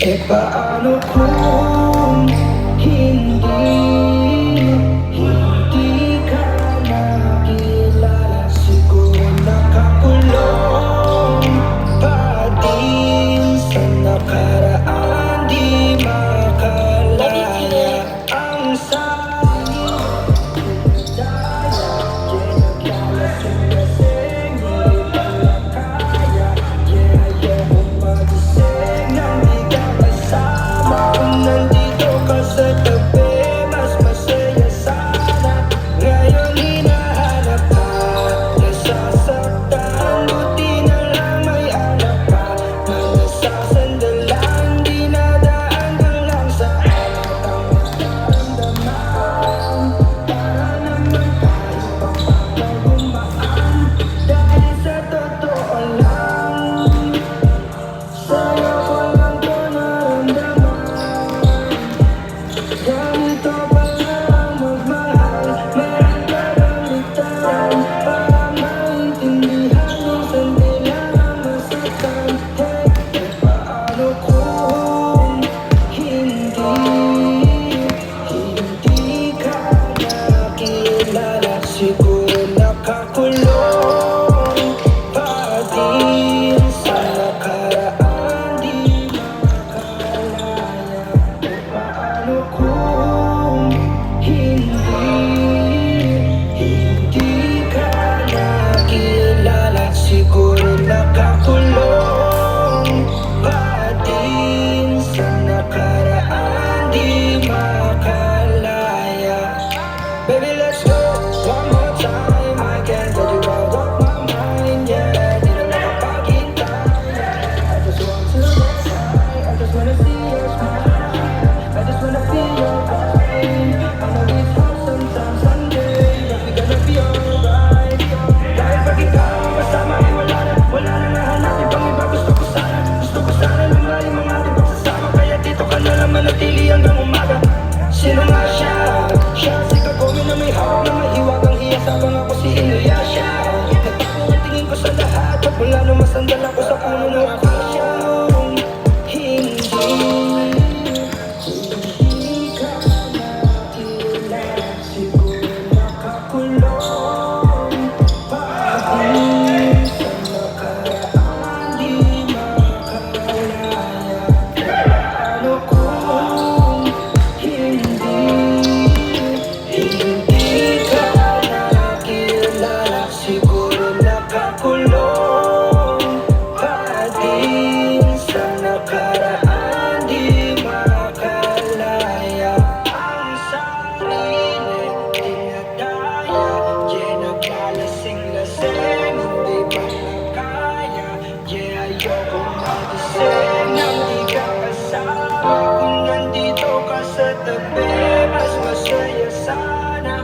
E paano kung hindi ka nakilala? Siguro nakakulong pa din sa nakaraan, di makalaya ang sabi daya. Naglalasing lasing, hindi pala kaya. Ayaw magising nang di ka kasama. Kung nandito ka sa tabi, mas masaya sana. Ngayon hinahanap ka, nasasaktan, buti na lang may anak ka. Mga sasandalan, dinadaan ka lang sa alat ang nararamdaman. Para naman tayo pagpapagumaan, dahil sa totoo lang, sa'yo ko lang to naramdaman. Ganito palang magmahal, meron ka bang litaran para maintindihan minsan di lang masaktan? Hey, paano kung hindi ka nakilala? Siguro nakakulong pa din sa nakaraan, di makalaya. Paano kung hindi ka nakilala? Siguro nakakulong pa din sa nakaraan, di makalaya. Baby, let's go one more time. I can't get you out of my mind, yeah. Di na makapaghintay. I just want to get high. I just wanna see your smile. I just wanna feel your vibe. I know it's hard sometimes, someday, but we gonna be alright. Dahil pag ikaw ang kasama ay wala na nahanapin pang iba. Gusto ko sana lumalim ang ating pagsasama. Kaya dito ka na lang manatili hanggang umaga. Sino nga siya? Siya si Kagome na may hawak na mahiwagang hiya. Sabang ako si Inuyasha. Nagbago ang tingin ko sa lahat, at wala nang masandal ako sa puno ng akasya. Hindi ka nakilala, siguro nakakulong pa din sa nakaraan, di makalaya. Paano kung hindi ka nakilala? Siguro nakakulong pa din sa nakaraan, di makalaya ang sarili, dinadaya. Yeah, naglalasing-lasing, hindi pa nakaya. Yeah, ayoko magising nang di ka kasama. Kung nandito ka sa tabi, mas masaya sana.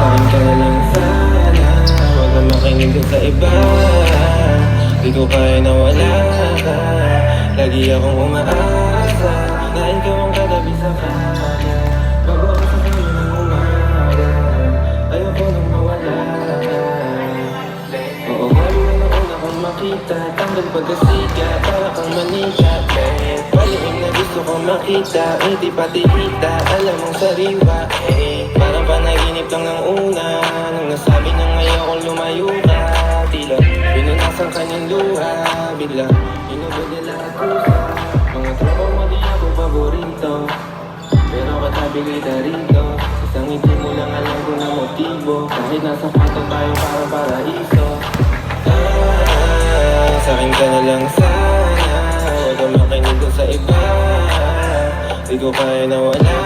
Saan ka na lang sana, huwag na makinig sa iba. Di ko kaya na wala ka, lagi akong umaasa na ikaw ang katabi sa kanya. Bago ako sa kanya ng umaga, kita, hindi pati kita, alam mong sariwa parang panaginip lang ng una, nung nasabi na ngayon kung lumayo ka. Tila pinunasan kanyang luha, bigla inubod nila at pusa. Mga tropa mo di ako paborito, pero katabi kita rito. Isang ngiti mo lang alam ko na motibo, kahit nasa kwarto tayo para paraiso. Sa'kin ka na lang sana, huwag kang makinig doon sa iba. Di ko kaya na wala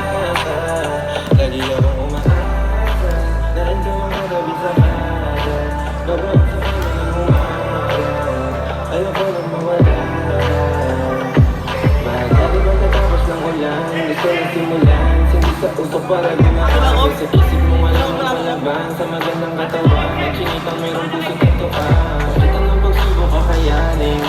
ka, lagi akong umaasa na ikaw ang katabi sa kada. Babang sa kanya ng umaga, ayoko nang mawala. Mahal natin pagkatapos ng ulan, gusto na simulan. Hindi sa usok para gumawa, sa isip mo walang mapalaban. Sa magandang katawan, may chinitang mayroong pusong tatuan. Ito ng pagsubok kakayanin,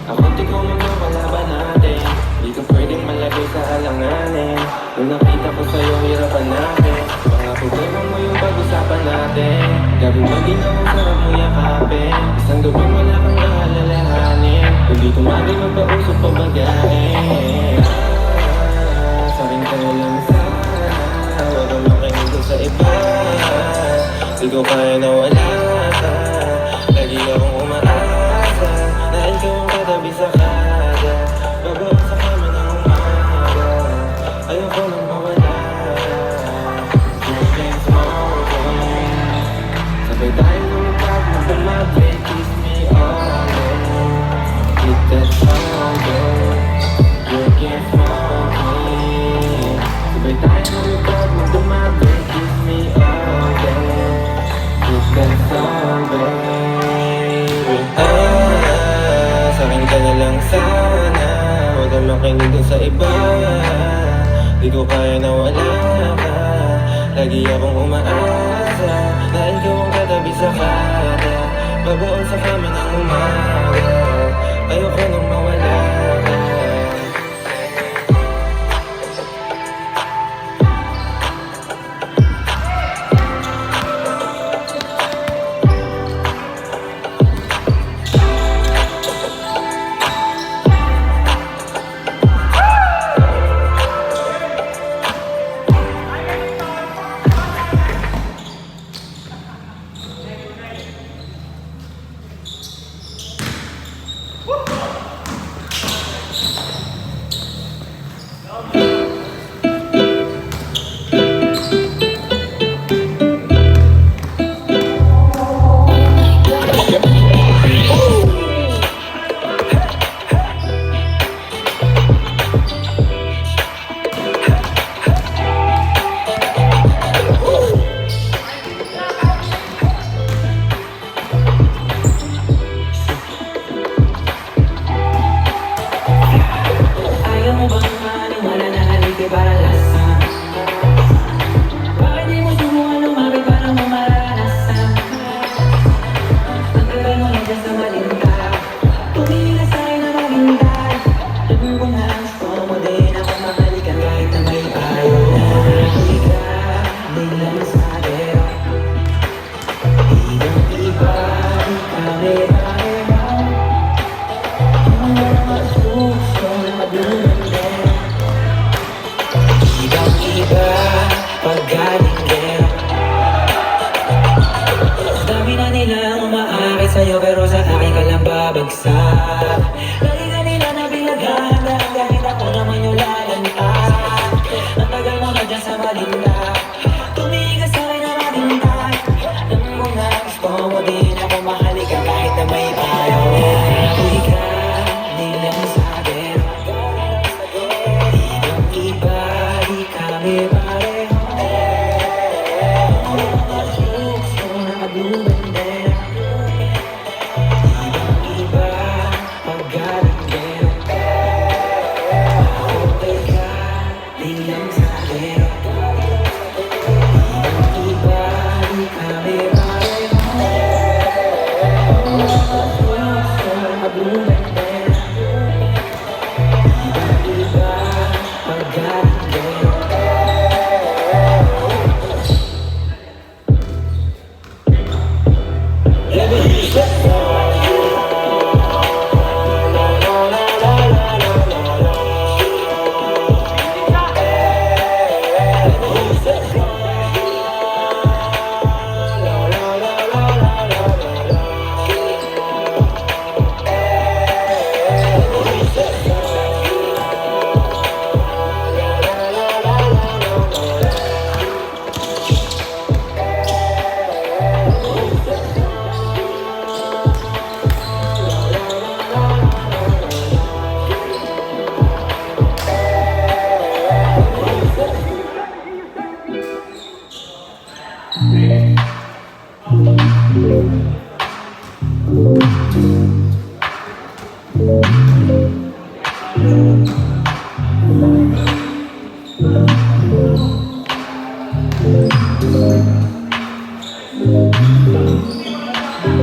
ako't ikaw magpapalaban natin. Di ka pwedeng malagay sa alanganin. Nung nakita ko sa'yo, hirapan natin. Mga problema mo yung pag-usapan natin. Gabi mag-inaw, sarap mo yakapin. Isang gabi wala kang kahalalahanin. Kundi tumagay magpausok pabagain. Sa'kin ka na lang sana, huwag kang makinig doon sa iba. Di ko kaya na wala ka, lagi akong umaasa na ikaw ang katabi sa kada. Babang sa kama ng umaga, ayoko nang mawala. Drinking, smoking, sabay tayo lumipad, magdamagin. Kiss me all day, hit that song, drinking, smoking, sabay tayo lumipad, magdamagin. Kiss me all day, hit that song, baby. Sa'kin ka na lang sana, huwag kang makinig doon sa iba. Di ko kaya na wala ka, lagi akong umaasa na ikaw ang katabi sa kada. Babaon sa kama ng umaga, ayoko nang mawala ka.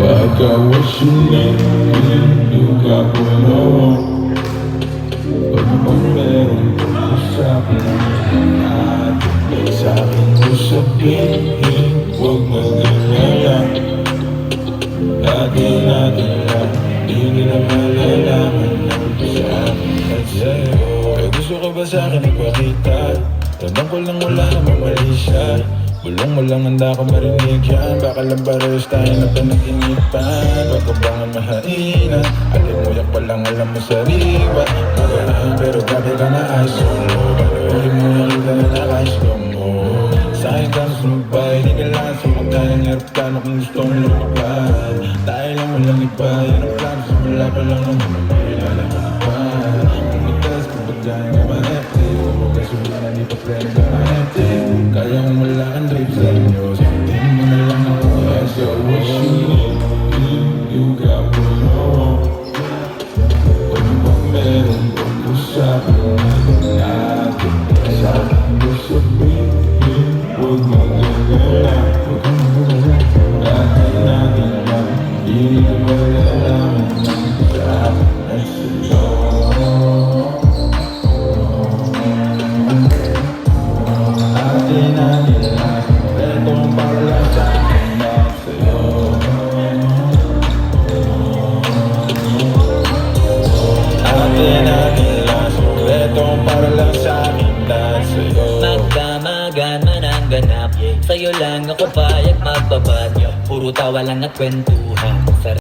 I got what you need, you got what I want. Pag meron ka sa akin, sa akin mo sabihin, huwag mag-alala. Atin lang, di nila malalaman ang sa akin at sa'yo. Kaya gusto ka ba sa akin ipakita? Tandang ko lang wala namang mali siya. Bulong mo lang handa ko marinig yan. Baka lang parehas tayo na panaginipan. Wag ko bang mahainan? Alimuyak pa lang alam mo sariwa. Magaan pero gabi ka na ay solo. Panuhin mo nakita na naka-slow mo. Sa'kin ka na sumabay, di ka lang sumakay. Ang aeroplano kung gusto mo lumipad. Tayo lang walang iba, yan ang plano. Simula pa lang naman magkilala mo na pa. Kung itaas ko pagkain ka ma-empty. Huwag ka sumula na di pa friend ka ma-empty. Kaya kung wala kang drive sa inyo, sabihin mo na lang ako. I got what you need, you got what I want. Kung bang meron kang usapan natin, sa akin mo sabihin, huwag mag-alala. Huwag kang mag-alala. Kahit natin lang, di na malalaman ng sa akin ay sa'yo. Atin lang, etong para lang sa akin at sa'yo. Atin lang, etong para lang sa akin at sa'yo. Magdamagan man ang ganap, sa'yo lang ako payag magbabad. Puro tawa lang at kwentuhan,